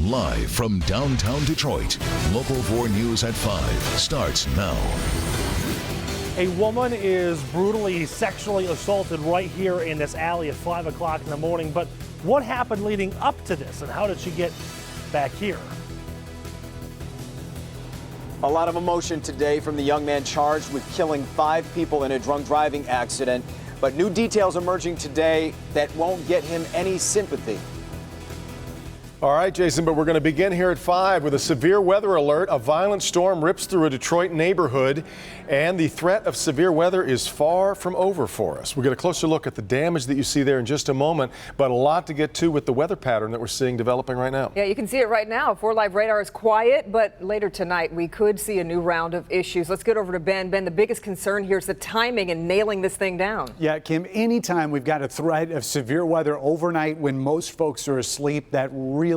Live from downtown Detroit, Local 4 News at 5 starts now. A woman is brutally sexually assaulted right here in this alley at 5 o'clock in the morning. But what happened leading up to this, and how did she get back here? A lot of emotion today from the young man charged with killing 5 people in a drunk driving accident. But new details emerging today that won't get him any sympathy. All right, Jason, but we're going to begin here at 5 with a severe weather alert. A violent storm rips through a Detroit neighborhood, and the threat of severe weather is far from over for us. We'll get a closer look at the damage that you see there in just a moment, but a lot to get to with the weather pattern that we're seeing developing right now. Yeah, you can see it right now. 4 Live radar is quiet, but later tonight we could see a new round of issues. Let's get over to Ben. Ben, the biggest concern here is the timing and nailing this thing down. Yeah, Kim, anytime we've got a threat of severe weather overnight when most folks are asleep, that really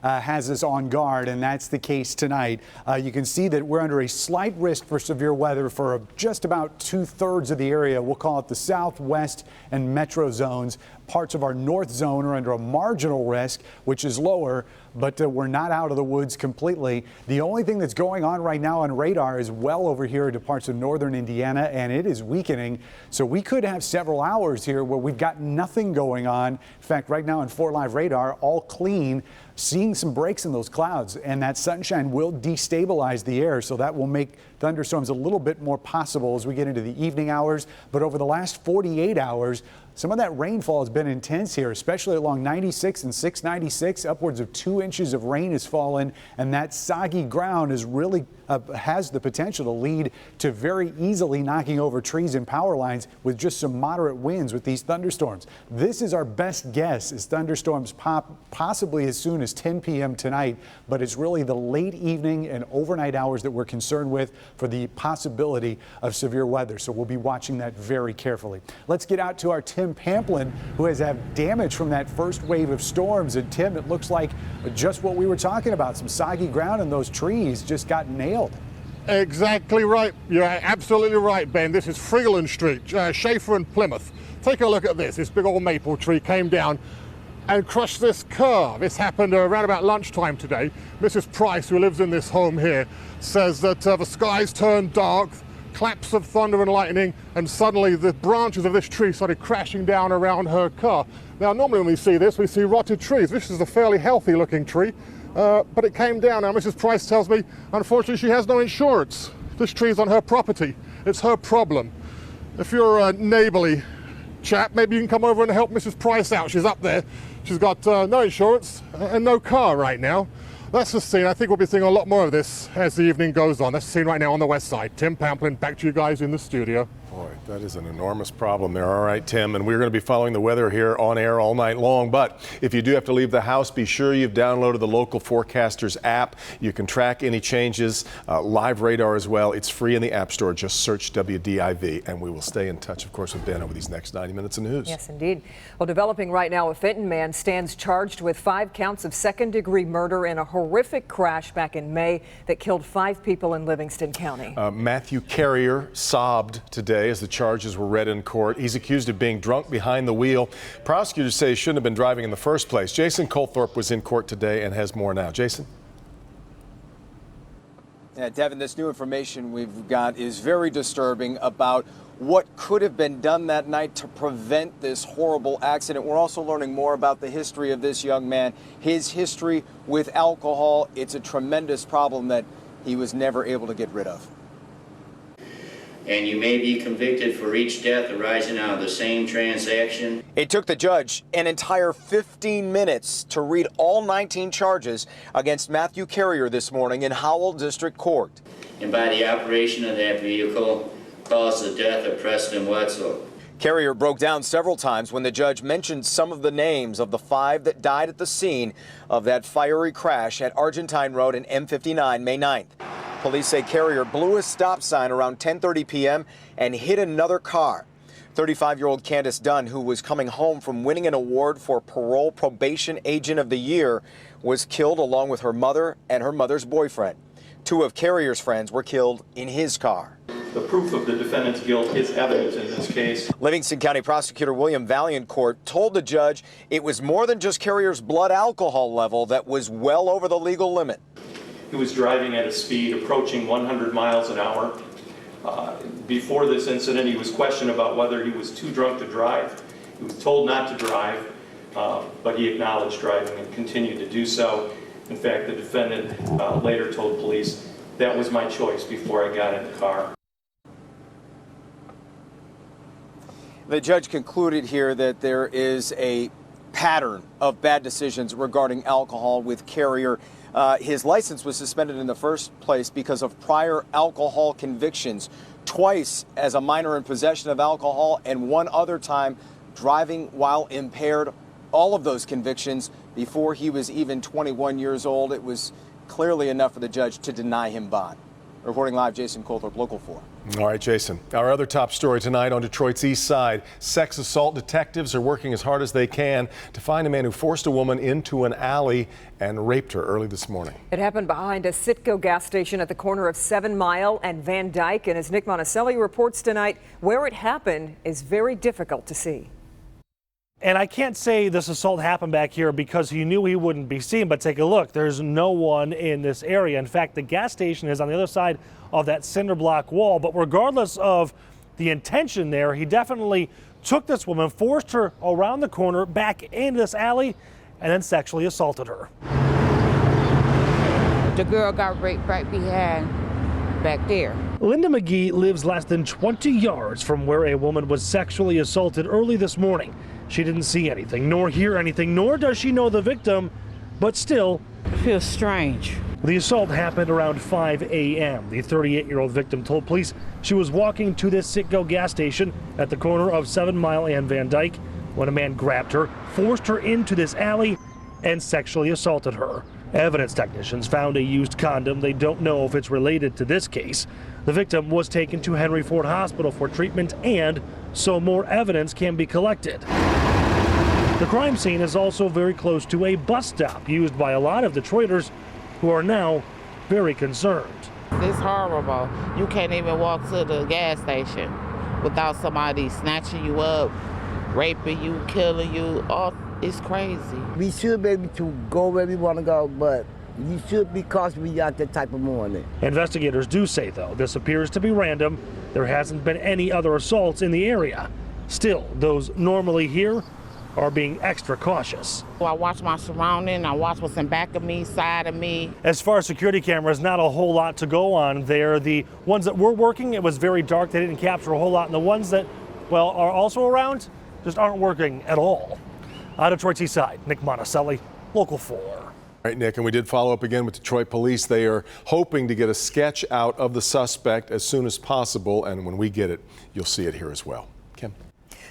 has us on guard, and that's the case tonight. You can see that we're under a slight risk for severe weather for just about 2/3 of the area. We'll call it the southwest and metro zones. Parts of our north zone are under a marginal risk, which is lower, but we're not out of the woods completely. The only thing that's going on right now on radar is well over here to parts of northern Indiana, and it is weakening. So we could have several hours here where we've got nothing going on. In fact, right now on 4 Live radar, all clean, seeing some breaks in those clouds, and that sunshine will destabilize the air, so that will make thunderstorms a little bit more possible as we get into the evening hours. But over the last 48 hours, some of that rainfall has been intense here, especially along 96 and 696. Upwards of 2 inches of rain has fallen, and that soggy ground is really has the potential to lead to very easily knocking over trees and power lines with just some moderate winds with these thunderstorms. This is our best guess as thunderstorms pop possibly as soon as 10 p.m. tonight, but it's really the late evening and overnight hours that we're concerned with for the possibility of severe weather. So we'll be watching that very carefully. Let's get out to our Tim Pamplin, who has had damage from that first wave of storms. And Tim, it looks like just what we were talking about, some soggy ground, and those trees just got nailed. Exactly right. You're absolutely right, Ben. This is Freeland Street, Schaefer and Plymouth. Take a look at this. This big old maple tree came down and crushed this car. This happened around about lunchtime today. Mrs. Price, who lives in this home here, says that the skies turned dark, claps of thunder and lightning, and suddenly the branches of this tree started crashing down around her car. Now, normally when we see this, we see rotted trees. This is a fairly healthy looking tree, but it came down. Now, Mrs. Price tells me, unfortunately, she has no insurance. This tree is on her property. It's her problem. If you're a neighborly chap, maybe you can come over and help Mrs. Price out. She's up there. She's got no insurance and no car right now. That's the scene. I think we'll be seeing a lot more of this as the evening goes on. That's the scene right now on the west side. Tim Pamplin, back to you guys in the studio. Boy, that is an enormous problem there. All right, Tim, and we're going to be following the weather here on air all night long. But if you do have to leave the house, be sure you've downloaded the Local Forecasters app. You can track any changes, live radar as well. It's free in the App Store. Just search WDIV, and we will stay in touch, of course, with Ben over these next 90 minutes of news. Yes, indeed. Well, developing right now, a Fenton man stands charged with 5 counts of second-degree murder in a horrific crash back in May that killed 5 people in Livingston County. Matthew Carrier sobbed today as the charges were read in court. He's accused of being drunk behind the wheel. Prosecutors say he shouldn't have been driving in the first place. Jason Colthorpe was in court today and has more now. Jason? Yeah, Devin, this new information we've got is very disturbing about what could have been done that night to prevent this horrible accident. We're also learning more about the history of this young man, his history with alcohol. It's a tremendous problem that he was never able to get rid of. And you may be convicted for each death arising out of the same transaction. It took the judge an entire 15 minutes to read all 19 charges against Matthew Carrier this morning in Howell District Court. And by the operation of that vehicle, caused the death of Preston Wetzel. Carrier broke down several times when the judge mentioned some of the names of the 5 that died at the scene of that fiery crash at Argentine Road and M59 May 9th. Police say Carrier blew a stop sign around 10:30 p.m. and hit another car. 35-year-old Candace Dunn, who was coming home from winning an award for Parole Probation Agent of the Year, was killed along with her mother and her mother's boyfriend. 2 of Carrier's friends were killed in his car. the proof of the defendant's guilt is evidence in this case. Livingston County Prosecutor William Vaillancourt told the judge it was more than just Carrier's blood alcohol level that was well over the legal limit. He was driving at a speed approaching 100 miles an hour. Before this incident, he was questioned about whether he was too drunk to drive. He was told not to drive, but he acknowledged driving and continued to do so. In fact, the defendant later told police, "That was my choice before I got in the car." The judge concluded here that there is a pattern of bad decisions regarding alcohol with Carrier. His license was suspended in the first place because of prior alcohol convictions, twice as a minor in possession of alcohol and one other time driving while impaired. All of those convictions before he was even 21 years old. It was clearly enough for the judge to deny him bond. Reporting live, Jason Colthorpe, Local 4. All right, Jason. Our other top story tonight on Detroit's east side. Sex assault detectives are working as hard as they can to find a man who forced a woman into an alley and raped her early this morning. It happened behind a Citgo gas station at the corner of 7 Mile and Van Dyke. And as Nick Monticelli reports tonight, where it happened is very difficult to see. And I can't say this assault happened back here because he knew he wouldn't be seen, but take a look. There's no one in this area. In fact, the gas station is on the other side of that cinder block wall. But regardless of the intention there, he definitely took this woman, forced her around the corner, back into this alley, and then sexually assaulted her. The girl got raped right behind back there. Linda McGee lives less than 20 yards from where a woman was sexually assaulted early this morning. She didn't see anything, nor hear anything, nor does she know the victim, but still, It feels strange. the assault happened around 5 a.m. The 38-year-old victim told police she was walking to this Citgo gas station at the corner of 7 Mile and Van Dyke when a man grabbed her, forced her into this alley, and sexually assaulted her. Evidence technicians found a used condom. They don't know if it's related to this case. The victim was taken to Henry Ford Hospital for treatment, and so more evidence can be collected. The crime scene is also very close to a bus stop used by a lot of Detroiters who are now very concerned. It's horrible. You can't even walk to the gas station without somebody snatching you up, raping you, killing you. Oh, it's crazy. We should be able to go where we want to go, but you should be cautious when you're out that type of morning. Investigators do say, though, this appears to be random. There hasn't been any other assaults in the area. Still, those normally here are being extra cautious. I watch my surrounding, I watch what's in back of me, side of me. As far as security cameras, not a whole lot to go on there. The ones that were working, it was very dark. They didn't capture a whole lot. And the ones that, well, are also around just aren't working at all. Out of Detroit's east side, Nick Monticelli, Local 4. All right, Nick, and we did follow up again with Detroit police. They are hoping to get a sketch out of the suspect as soon as possible, and when we get it, you'll see it here as well. Kim.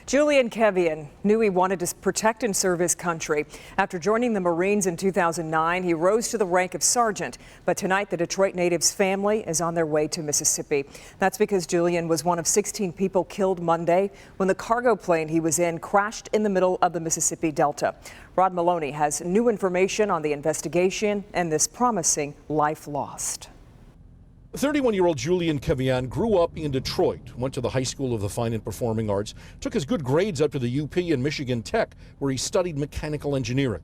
Julian Kevian knew he wanted to protect and serve his country. After joining the Marines in 2009, he rose to the rank of sergeant. But tonight, the Detroit native's family is on their way to Mississippi. That's because Julian was one of 16 people killed Monday when the cargo plane he was in crashed in the middle of the Mississippi Delta. Rod Maloney has new information on the investigation and this promising life lost. 31-year-old Julian Kevian grew up in Detroit, went to the High School of the Fine and Performing Arts, took his good grades up to the UP and Michigan Tech, where he studied mechanical engineering.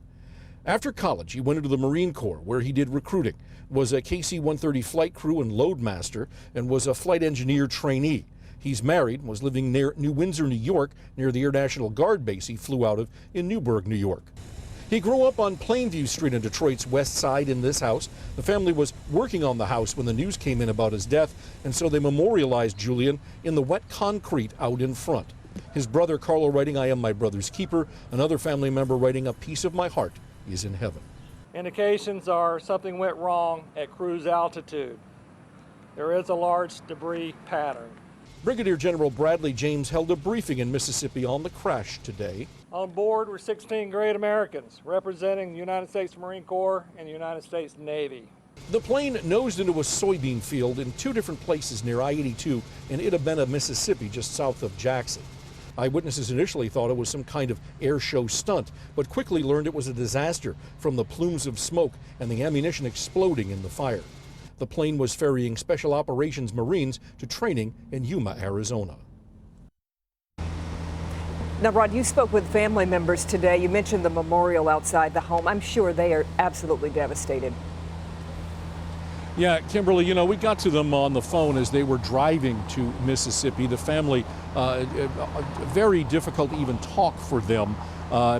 After college, he went into the Marine Corps, where he did recruiting, was a KC-130 flight crew and loadmaster, and was a flight engineer trainee. He's married, was living near New Windsor, New York, near the Air National Guard base he flew out of in Newburgh, New York. He grew up on Plainview Street in Detroit's west side in this house. The family was working on the house when the news came in about his death, and so they memorialized Julian in the wet concrete out in front. His brother Carlo writing, "I am my brother's keeper." Another family member writing, "A piece of my heart is in heaven." Indications are something went wrong at cruise altitude. There is a large debris pattern. Brigadier General Bradley James held a briefing in Mississippi on the crash today. On board were 16 great Americans representing the United States Marine Corps and the United States Navy. The plane nosed into a soybean field in two different places near I-82 in Itta-Bena, Mississippi, just south of Jackson. Eyewitnesses initially thought it was some kind of air show stunt, but quickly learned it was a disaster from the plumes of smoke and the ammunition exploding in the fire. The plane was ferrying Special Operations Marines to training in Yuma, Arizona. Now, Rod, you spoke with family members today. You mentioned the memorial outside the home. I'm sure they are absolutely devastated. Yeah, Kimberly, we got to them on the phone as they were driving to Mississippi. The family, very difficult to even talk for them,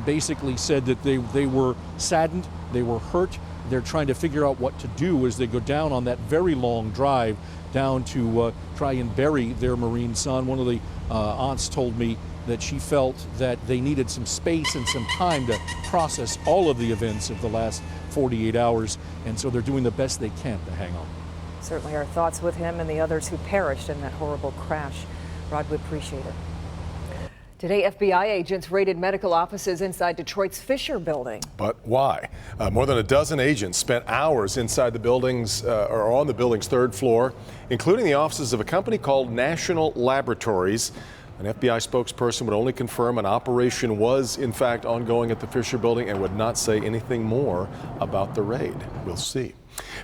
basically said that they were saddened, they were hurt. They're trying to figure out what to do as they go down on that very long drive down to try and bury their Marine son. One of the aunts told me that she felt that they needed some space and some time to process all of the events of the last 48 hours, and so they're doing the best they can to hang on. Certainly our thoughts with him and the others who perished in that horrible crash. Rod, we appreciate it. Today, FBI agents raided medical offices inside Detroit's Fisher Building. But why? More than a dozen agents spent hours inside the buildings or on the building's third floor, including the offices of a company called National Laboratories. An FBI spokesperson would only confirm an operation was in fact ongoing at the Fisher Building and would not say anything more about the raid. We'll see.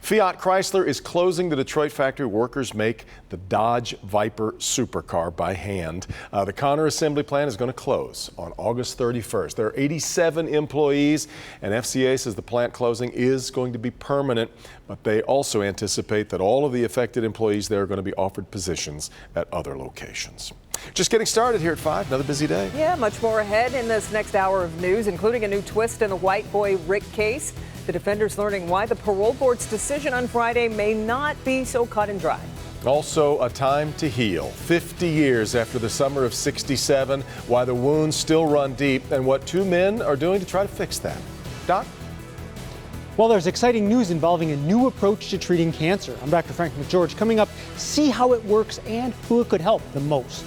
Fiat Chrysler is closing the Detroit factory workers make the Dodge Viper supercar by hand. The Connor assembly plant is going to close on August 31st. There are 87 employees, and FCA says the plant closing is going to be permanent, but they also anticipate that all of the affected employees there are going to be offered positions at other locations. Just getting started here at 5. Another busy day. Yeah, much more ahead in this next hour of news, including a new twist in the white boy Rick case. The defenders learning why the parole board's decision on Friday may not be so cut and dry. Also, a time to heal. 50 years after the summer of '67, why the wounds still run deep, and what 2 men are doing to try to fix that. Doc? Well, there's exciting news involving a new approach to treating cancer. I'm Dr. Frank McGeorge. Coming up, see how it works and who it could help the most.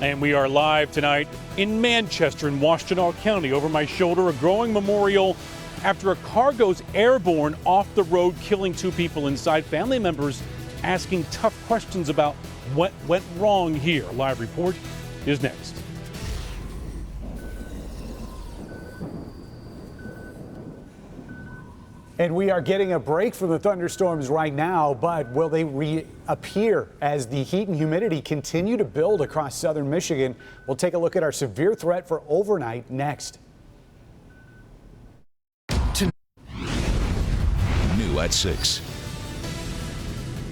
And we are live tonight in Manchester in Washtenaw County. Over my shoulder, a growing memorial after a car goes airborne off the road, killing 2 people inside. Family members asking tough questions about what went wrong here. Live report is next. And we are getting a break from the thunderstorms right now, but will they reappear as the heat and humidity continue to build across southern Michigan? We'll take a look at our severe threat for overnight next. New at 6.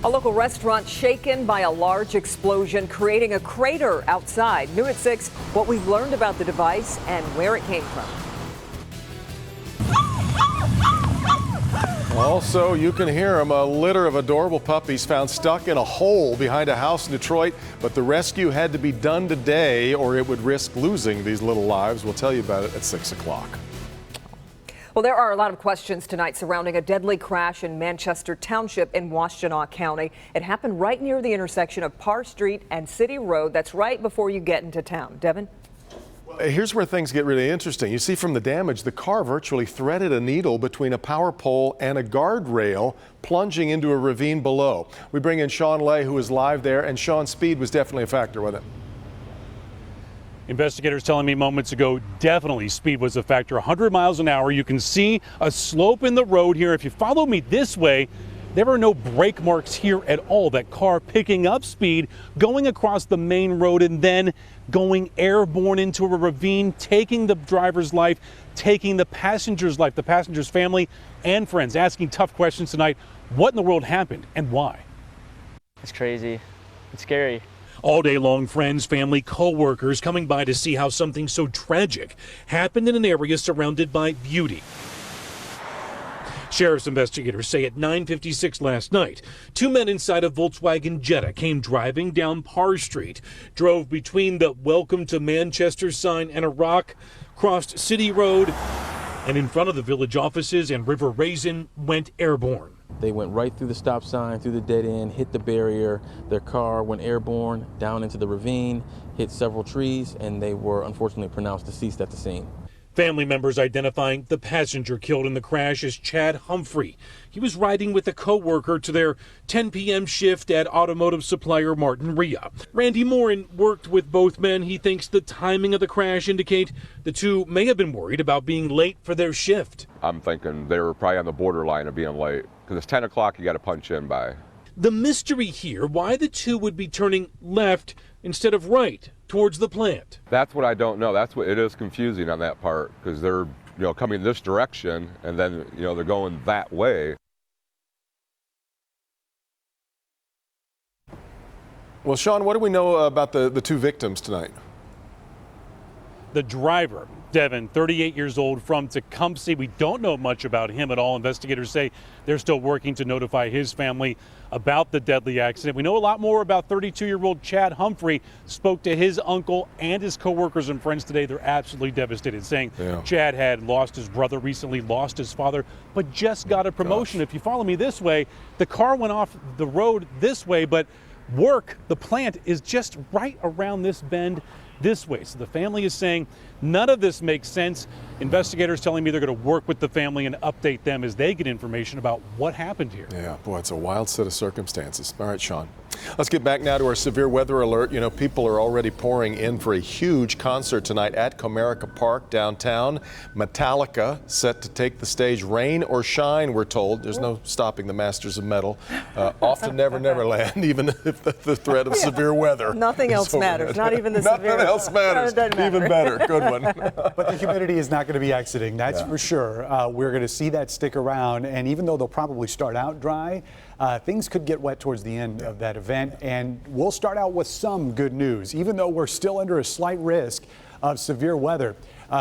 A local restaurant shaken by a large explosion, creating a crater outside. New at 6, what we've learned about the device and where it came from. Also, you can hear them, a litter of adorable puppies found stuck in a hole behind a house in Detroit, but the rescue had to be done today or it would risk losing these little lives. We'll tell you about it at 6 o'clock. Well, there are a lot of questions tonight surrounding a deadly crash in Manchester Township in Washtenaw County. It happened right near the intersection of Parr Street and City Road. That's right before you get into town. Devin? Here's where things get really interesting. You see from the damage, the car virtually threaded a needle between a power pole and a guardrail, plunging into a ravine below. We bring in Sean Lay, who is live there, and Sean, speed was definitely a factor with it. Investigators telling me moments ago, definitely speed was a factor. 100 miles an hour. You can see a slope in the road here. If you follow me this way, there are no brake marks here at all. That car picking up speed, going across the main road and then going airborne into a ravine, taking the driver's life, taking the passenger's life, the passenger's family and friends, asking tough questions tonight. What in the world happened and why? It's crazy. It's scary. All day long, friends, family, co-workers coming by to see how something so tragic happened in an area surrounded by beauty. Sheriff's investigators say at 9:56 last night, 2 men inside a Volkswagen Jetta came driving down Parr Street, drove between the Welcome to Manchester sign and a rock, crossed City Road, and in front of the village offices and River Raisin went airborne. They went right through the stop sign, through the dead end, hit the barrier. Their car went airborne, down into the ravine, hit several trees, and they were unfortunately pronounced deceased at the scene. Family members identifying the passenger killed in the crash as Chad Humphrey. He was riding with a co-worker to their 10 p.m. shift at automotive supplier Martin Ria. Randy Morin worked with both men. He thinks the timing of the crash indicate the two may have been worried about being late for their shift. I'm thinking they were probably on the borderline of being late because it's 10 o'clock you got to punch in by. The mystery here, why the two would be turning left instead of right towards the plant. That's what I don't know. That's what it is confusing on that part because they're coming this direction and then they're going that way. Well, Sean, what do we know about the two victims tonight? The driver, Devin, 38 years old, from Tecumseh. We don't know much about him at all. Investigators say they're still working to notify his family about the deadly accident. We know a lot more about 32-year-old Chad Humphrey. Spoke to his uncle and his coworkers and friends today. They're absolutely devastated, saying Chad had lost his brother recently, lost his father, but just got a promotion. If you follow me this way, the car went off the road this way, but the plant is just right around this bend this way. So the family is saying none of this makes sense. Investigators telling me they're going to work with the family and update them as they get information about what happened here. Yeah, boy, it's a wild set of circumstances. All right, Sean. Let's get back now to our severe weather alert. People are already pouring in for a huge concert tonight at Comerica Park downtown. Metallica set to take the stage. Rain or shine, we're told. There's no stopping the Masters of Metal. Off to Never Never Land, even if the threat of severe weather. Nothing else matters, not even the severe. Nothing else matters. Even better. Good one. But the humidity is not going to be exiting, that's for sure. We're going to see that stick around, and even though they'll probably start out dry, things could get wet towards the end of that event, and we'll start out with some good news, even though we're still under a slight risk of severe weather.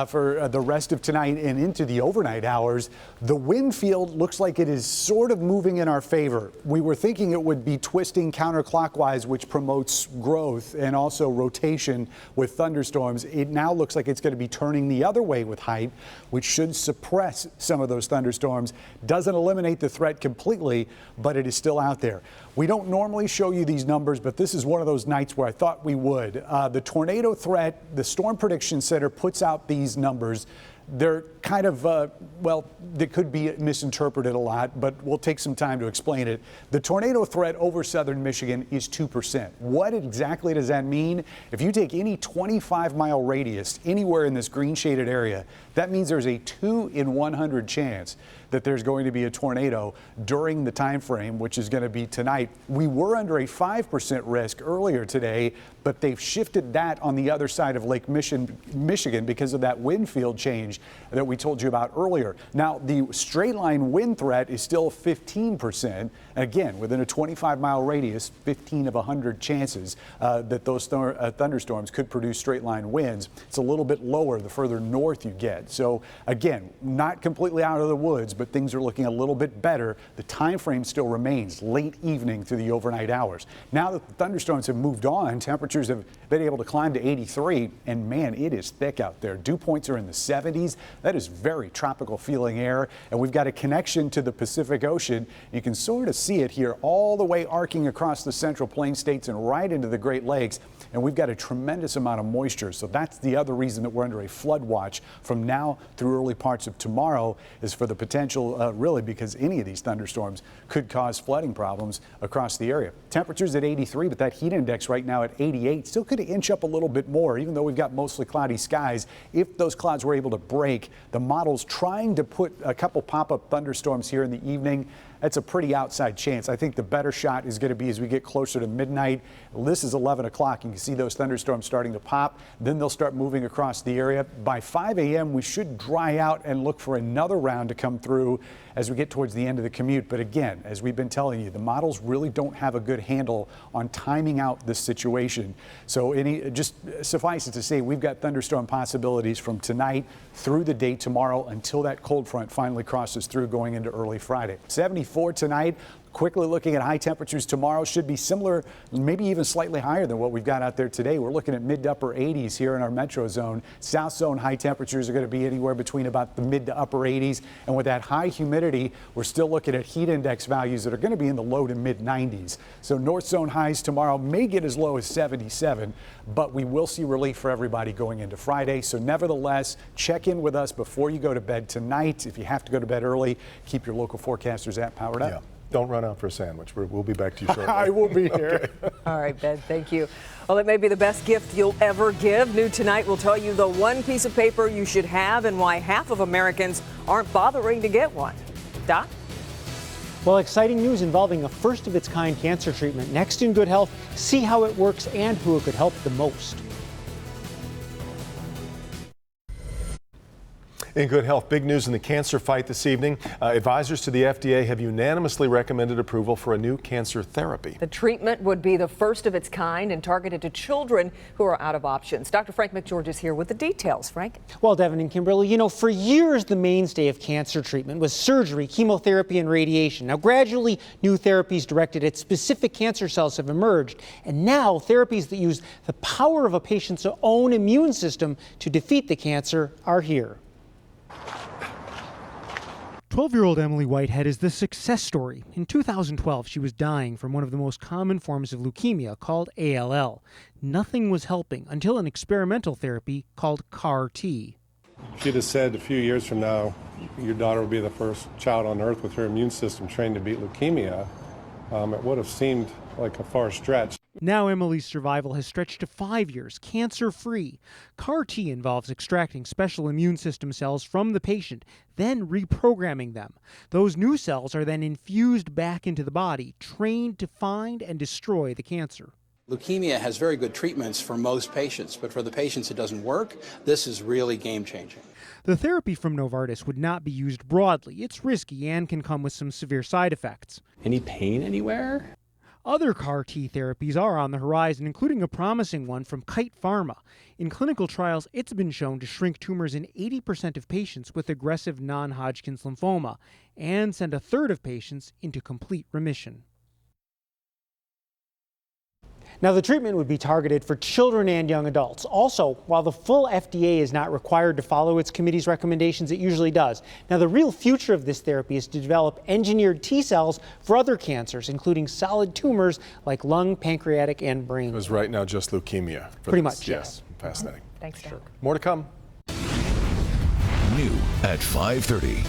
For the rest of tonight and into the overnight hours, the wind field looks like it is sort of moving in our favor. We were thinking it would be twisting counterclockwise, which promotes growth and also rotation with thunderstorms. It now looks like it's going to be turning the other way with height, which should suppress some of those thunderstorms. Doesn't eliminate the threat completely, but it is still out there. We don't normally show you these numbers, but this is one of those nights where I thought we would. The tornado threat, the Storm Prediction Center puts out these numbers. They're kind of, they could be misinterpreted a lot, but we'll take some time to explain it. The tornado threat over southern Michigan is 2%. What exactly does that mean? If you take any 25-mile radius anywhere in this green shaded area, that means there's a 2 in 100 chance that there's going to be a tornado during the time frame, which is going to be tonight. We were under a 5% risk earlier today, but they've shifted that on the other side of Lake Michigan because of that wind field change that we told you about earlier. Now, the straight line wind threat is still 15%. Again, within a 25-mile radius, 15 of 100 chances that those thunderstorms could produce straight line winds. It's a little bit lower the further north you get. So again, not completely out of the woods, but things are looking a little bit better. The time frame still remains late evening through the overnight hours. Now that the thunderstorms have moved on, temperatures have been able to climb to 83, and man, it is thick out there. Dew points are in the 70s. That is very tropical feeling air, and we've got a connection to the Pacific Ocean. You can sort of see it here all the way arcing across the Central Plains states and right into the Great Lakes, and we've got a tremendous amount of moisture. So that's the other reason that we're under a flood watch from now through early parts of tomorrow, is for the potential, really, because any of these thunderstorms could cause flooding problems across the area. Temperatures at 83, but that heat index right now at 88 still could inch up a little bit more, even though we've got mostly cloudy skies. If those clouds were able to break, the model's trying to put a couple pop-up thunderstorms here in the evening. That's a pretty outside chance. I think the better shot is going to be as we get closer to midnight. This is 11 o'clock. You can see those thunderstorms starting to pop. Then they'll start moving across the area. By 5 a.m., we should dry out and look for another round to come through as we get towards the end of the commute. But again, as we've been telling you, the models really don't have a good handle on timing out this situation. So just suffice it to say, we've got thunderstorm possibilities from tonight through the day tomorrow until that cold front finally crosses through going into early Friday. 74 tonight. Quickly looking at high temperatures tomorrow, should be similar, maybe even slightly higher than what we've got out there today. We're looking at mid to upper 80s here in our metro zone. South zone high temperatures are going to be anywhere between about the mid to upper 80s. And with that high humidity, we're still looking at heat index values that are going to be in the low to mid 90s. So north zone highs tomorrow may get as low as 77, but we will see relief for everybody going into Friday. So nevertheless, check in with us before you go to bed tonight. If you have to go to bed early, keep your local forecasters app powered up. Yeah. Don't run out for a sandwich. We'll be back to you shortly. I will be here. Okay. All right, Ben, thank you. Well, it may be the best gift you'll ever give. New tonight will tell you the one piece of paper you should have and why half of Americans aren't bothering to get one. Doc? Well, exciting news involving a first-of-its-kind cancer treatment. Next in Good Health, see how it works and who it could help the most. In Good Health, big news in the cancer fight this evening. Advisors to the FDA have unanimously recommended approval for a new cancer therapy. The treatment would be the first of its kind and targeted to children who are out of options. Dr. Frank McGeorge is here with the details. Frank? Well, Devin and Kimberly, you know, for years the mainstay of cancer treatment was surgery, chemotherapy, and radiation. Now, gradually, new therapies directed at specific cancer cells have emerged, and now therapies that use the power of a patient's own immune system to defeat the cancer are here. 12-year-old Emily Whitehead is the success story. In 2012, she was dying from one of the most common forms of leukemia called ALL. Nothing was helping until an experimental therapy called CAR-T. She'd have said a few years from now, your daughter will be the first child on earth with her immune system trained to beat leukemia. It would have seemed like a far stretch. Now Emily's survival has stretched to 5 years, cancer-free. CAR-T involves extracting special immune system cells from the patient, then reprogramming them. Those new cells are then infused back into the body, trained to find and destroy the cancer. Leukemia has very good treatments for most patients, but for the patients it doesn't work. This is really game-changing. The therapy from Novartis would not be used broadly. It's risky and can come with some severe side effects. Any pain anywhere? Other CAR-T therapies are on the horizon, including a promising one from Kite Pharma. In clinical trials, it's been shown to shrink tumors in 80% of patients with aggressive non-Hodgkin's lymphoma and send a third of patients into complete remission. Now, the treatment would be targeted for children and young adults. Also, while the full FDA is not required to follow its committee's recommendations, it usually does. Now, the real future of this therapy is to develop engineered T cells for other cancers, including solid tumors like lung, pancreatic, and brain. It was right now just leukemia. Pretty much, yes. Fascinating. Thanks, Doc. More to come. New at 5:30.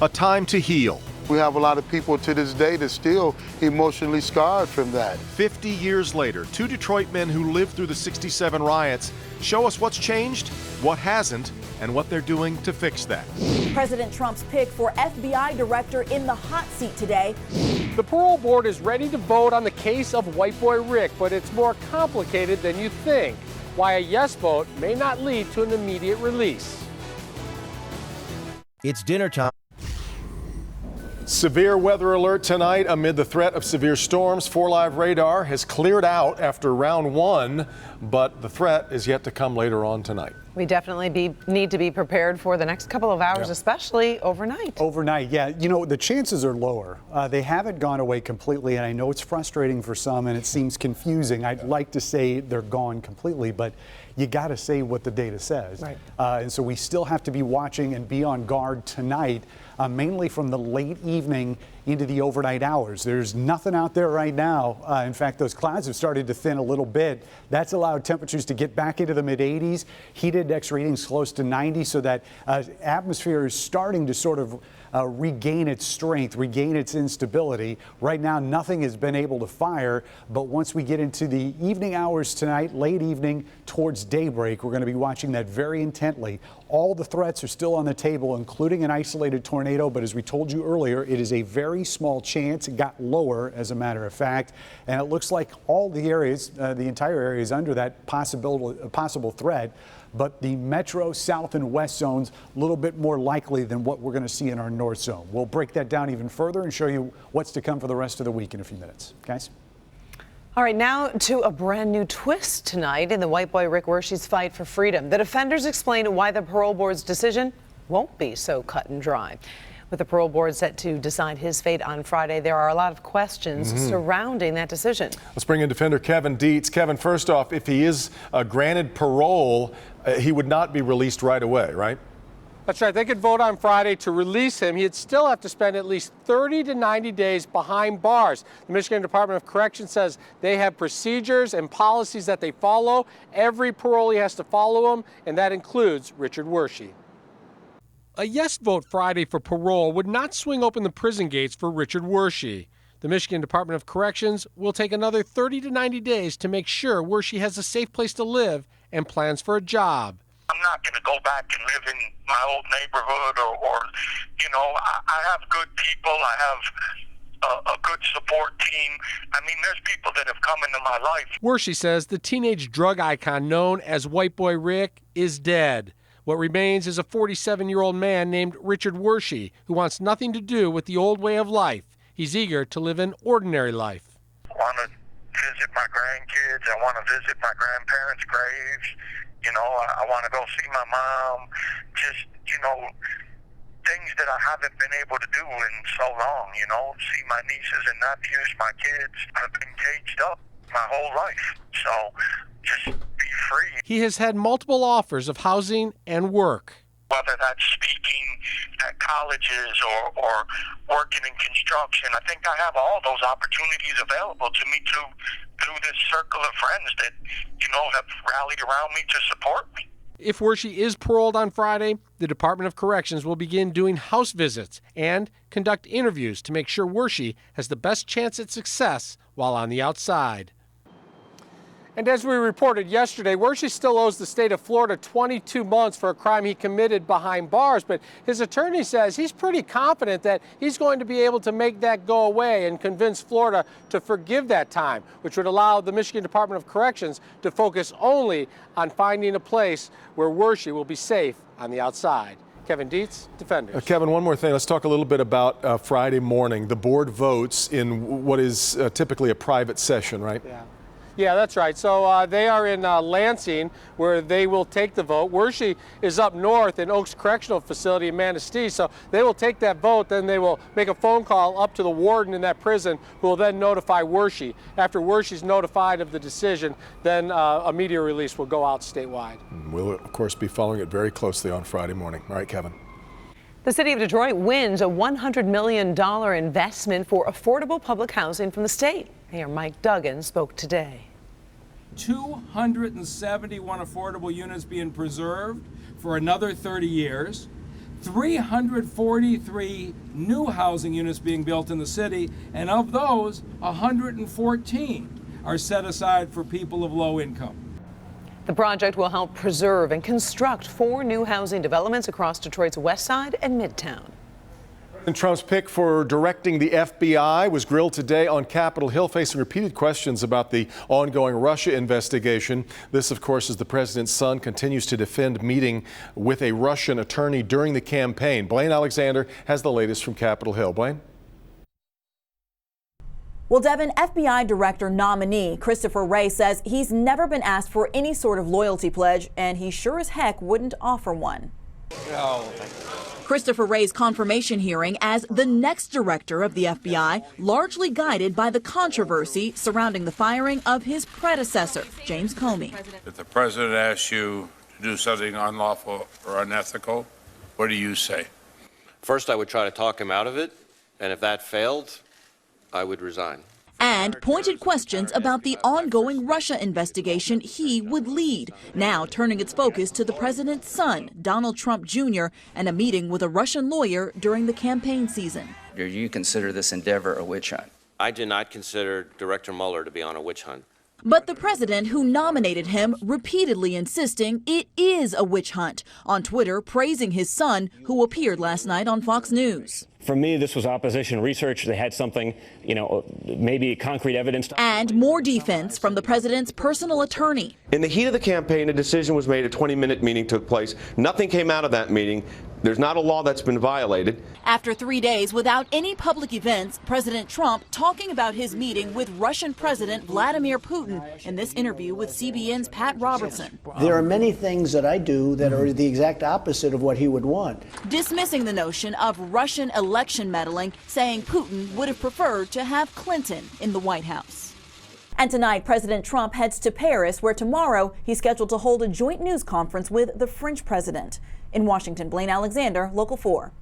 A time to heal. We have a lot of people to this day that's still emotionally scarred from that. 50 years later, two Detroit men who lived through the '67 riots show us what's changed, what hasn't, and what they're doing to fix that. President Trump's pick for FBI director in the hot seat today. The parole board is ready to vote on the case of White Boy Rick, but it's more complicated than you think. Why a yes vote may not lead to an immediate release. It's dinner time. Severe weather alert tonight amid the threat of severe storms. 4 Live radar has cleared out after round one, but the threat is yet to come later on tonight. We definitely need to be prepared for the next couple of hours, especially overnight. Overnight, yeah. You know, the chances are lower. They haven't gone away completely, and I know it's frustrating for some and it seems confusing. I'd like to say they're gone completely, but you got to say what the data says. Right. And so we still have to be watching and be on guard tonight, mainly from the late evening into the overnight hours. There's nothing out there right now. In fact, those clouds have started to thin a little bit. That's allowed temperatures to get back into the mid-80s. Heat index readings close to 90, so that atmosphere is starting to sort of regain its strength, regain its instability. Right now, nothing has been able to fire, but once we get into the evening hours tonight, late evening towards daybreak, we're going to be watching that very intently. All the threats are still on the table, including an isolated tornado, but as we told you earlier, it is a very small chance. It got lower, as a matter of fact, and it looks like all the areas, the entire area is under that possible threat. But the metro, south, and west zones a little bit more likely than what we're going to see in our north zone. We'll break that down even further and show you what's to come for the rest of the week in a few minutes. Guys? All right, now to a brand new twist tonight in the White Boy Rick Wershe's fight for freedom. The defenders explain why the parole board's decision won't be so cut and dry. With the parole board set to decide his fate on Friday, there are a lot of questions surrounding that decision. Let's bring in defender Kevin Dietz. Kevin, first off, if he is granted parole, he would not be released right away, right? That's right. They could vote on Friday to release him. He'd still have to spend at least 30 to 90 days behind bars. The Michigan Department of Corrections says they have procedures and policies that they follow. Every parolee has to follow them, and that includes Richard Wershey. A yes vote Friday for parole would not swing open the prison gates for Richard Wershey. The Michigan Department of Corrections will take another 30 to 90 days to make sure Wershey has a safe place to live and plans for a job. I'm not going to go back and live in my old neighborhood or you know, I have good people. I have a good support team. I mean, there's people that have come into my life. Wershey says the teenage drug icon known as White Boy Rick is dead. What remains is a 47-year-old man named Richard Wershey who wants nothing to do with the old way of life. He's eager to live an ordinary life. I want to visit my grandkids. I want to visit my grandparents' graves. You know, I want to go see my mom. Just, you know, things that I haven't been able to do in so long, you know, see my nieces and nephews, my kids. I've been caged up my whole life. So just be free. He has had multiple offers of housing and work. Whether that's speaking at colleges or working in construction, I think I have all those opportunities available to me through this circle of friends that, you know, have rallied around me to support me. If Wershey is paroled on Friday, the Department of Corrections will begin doing house visits and conduct interviews to make sure Wershey has the best chance at success while on the outside. And as we reported yesterday, Wershey still owes the state of Florida 22 months for a crime he committed behind bars, but his attorney says he's pretty confident that he's going to be able to make that go away and convince Florida to forgive that time, which would allow the Michigan Department of Corrections to focus only on finding a place where Wershey will be safe on the outside. Kevin Dietz, Defenders. Kevin, one more thing. Let's talk a little bit about Friday morning. The board votes in what is typically a private session, right? Yeah, that's right. So they are in Lansing, where they will take the vote. Wershey is up north in Oaks Correctional Facility in Manistee, so they will take that vote, then they will make a phone call up to the warden in that prison, who will then notify Wershey. After Wershey's notified of the decision, then a media release will go out statewide. We'll, of course, be following it very closely on Friday morning. All right, Kevin. The city of Detroit wins a $100 million investment for affordable public housing from the state. Mayor Mike Duggan spoke today. 271 affordable units being preserved for another 30 years, 343 new housing units being built in the city, and of those, 114 are set aside for people of low income. The project will help preserve and construct 4 new housing developments across Detroit's West Side and Midtown. President Trump's pick for directing the FBI was grilled today on Capitol Hill, facing repeated questions about the ongoing Russia investigation. This, of course, as the president's son continues to defend meeting with a Russian attorney during the campaign. Blaine Alexander has the latest from Capitol Hill. Blaine? Well, Devin, FBI director nominee Christopher Wray says he's never been asked for any sort of loyalty pledge, and he sure as heck wouldn't offer one. Christopher Wray's confirmation hearing as the next director of the FBI, largely guided by the controversy surrounding the firing of his predecessor, James Comey. If the president asks you to do something unlawful or unethical, what do you say? First, I would try to talk him out of it, and if that failed, I would resign. And pointed questions about the ongoing Russia investigation he would lead, now turning its focus to the president's son, Donald Trump Jr., and a meeting with a Russian lawyer during the campaign season. Do you consider this endeavor a witch hunt? I do not consider Director Mueller to be on a witch hunt. But the president who nominated him repeatedly insisting it is a witch hunt, on Twitter praising his son, who appeared last night on Fox News. For me, this was opposition research. They had something, maybe concrete evidence. And more defense from the president's personal attorney. In the heat of the campaign, a decision was made. A 20-minute meeting took place. Nothing came out of that meeting. There's not a law that's been violated. After 3 days without any public events, President Trump talking about his meeting with Russian President Vladimir Putin in this interview with CBN's Pat Robertson. There are many things that I do that are the exact opposite of what he would want. Dismissing the notion of Russian election meddling, saying Putin would have preferred to have Clinton in the White House. And tonight, President Trump heads to Paris, where tomorrow he's scheduled to hold a joint news conference with the French president. In Washington, Blaine Alexander, Local 4.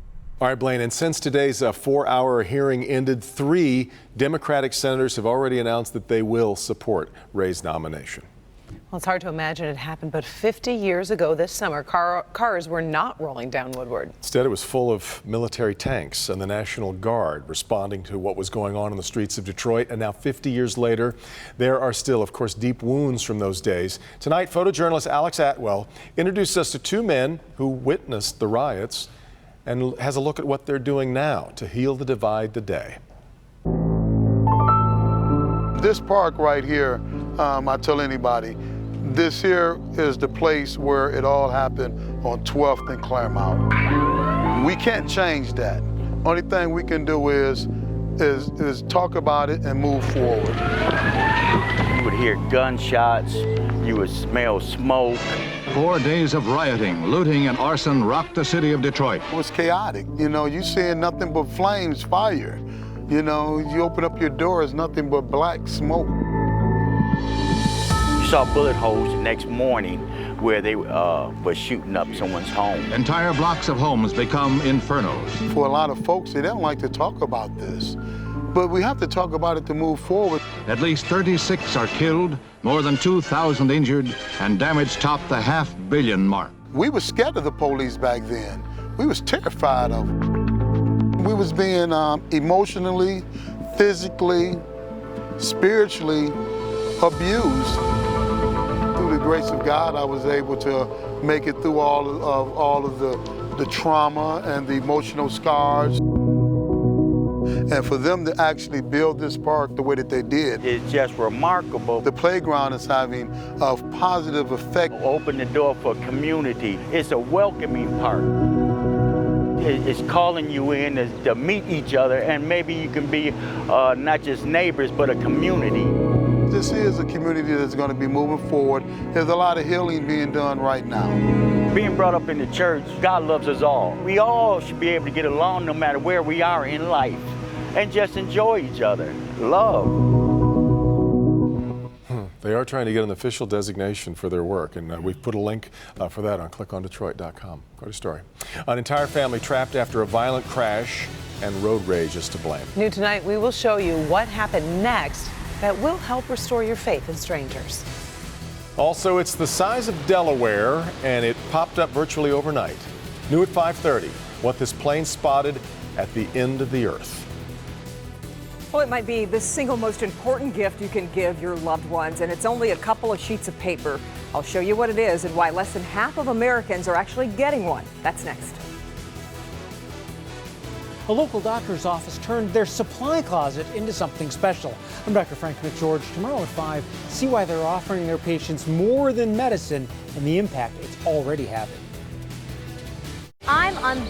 All right, Blaine, and since today's 4-hour hearing ended, 3 Democratic senators have already announced that they will support Wray's nomination. Well, it's hard to imagine it happened, but 50 years ago this summer, cars were not rolling down Woodward. Instead, it was full of military tanks and the National Guard responding to what was going on in the streets of Detroit. And now 50 years later, there are still, of course, deep wounds from those days. Tonight, photojournalist Alex Atwell introduced us to 2 men who witnessed the riots and has a look at what they're doing now to heal the divide today. This park right here, I tell anybody, this here is the place where it all happened on 12th and Claremont. We can't change that. Only thing we can do is talk about it and move forward. You would hear gunshots, you would smell smoke. 4 days of rioting, looting, and arson rocked the city of Detroit. It was chaotic. You know, you seeing nothing but flames, fire. You know, you open up your door, it's nothing but black smoke. You saw bullet holes the next morning where they were shooting up someone's home. Entire blocks of homes become infernos. For a lot of folks, they don't like to talk about this. But we have to talk about it to move forward. At least 36 are killed, more than 2,000 injured, and damage topped the $500 million mark. We were scared of the police back then. We was terrified of them. We was being emotionally, physically, spiritually abused. Through the grace of God, I was able to make it through all of the trauma and the emotional scars. And for them to actually build this park the way that they did, it's just remarkable. The playground is having a positive effect. Open the door for community. It's a welcoming park. It's calling you in to meet each other, and maybe you can be not just neighbors, but a community. This is a community that's going to be moving forward. There's a lot of healing being done right now. Being brought up in the church, God loves us all. We all should be able to get along no matter where we are in life and just enjoy each other. Love. They are trying to get an official designation for their work, and we've put a link for that on clickondetroit.com. Go to story. An entire family trapped after a violent crash, and road rage is to blame. New tonight, we will show you what happened next that will help restore your faith in strangers. Also, it's the size of Delaware, and it popped up virtually overnight. New at 5:30, what this plane spotted at the end of the earth. Well, it might be the single most important gift you can give your loved ones, and it's only a couple of sheets of paper. I'll show you what it is and why less than half of Americans are actually getting one. That's next. A local doctor's office turned their supply closet into something special. I'm Dr. Frank McGeorge. Tomorrow at 5, see why they're offering their patients more than medicine and the impact it's already having. I'm on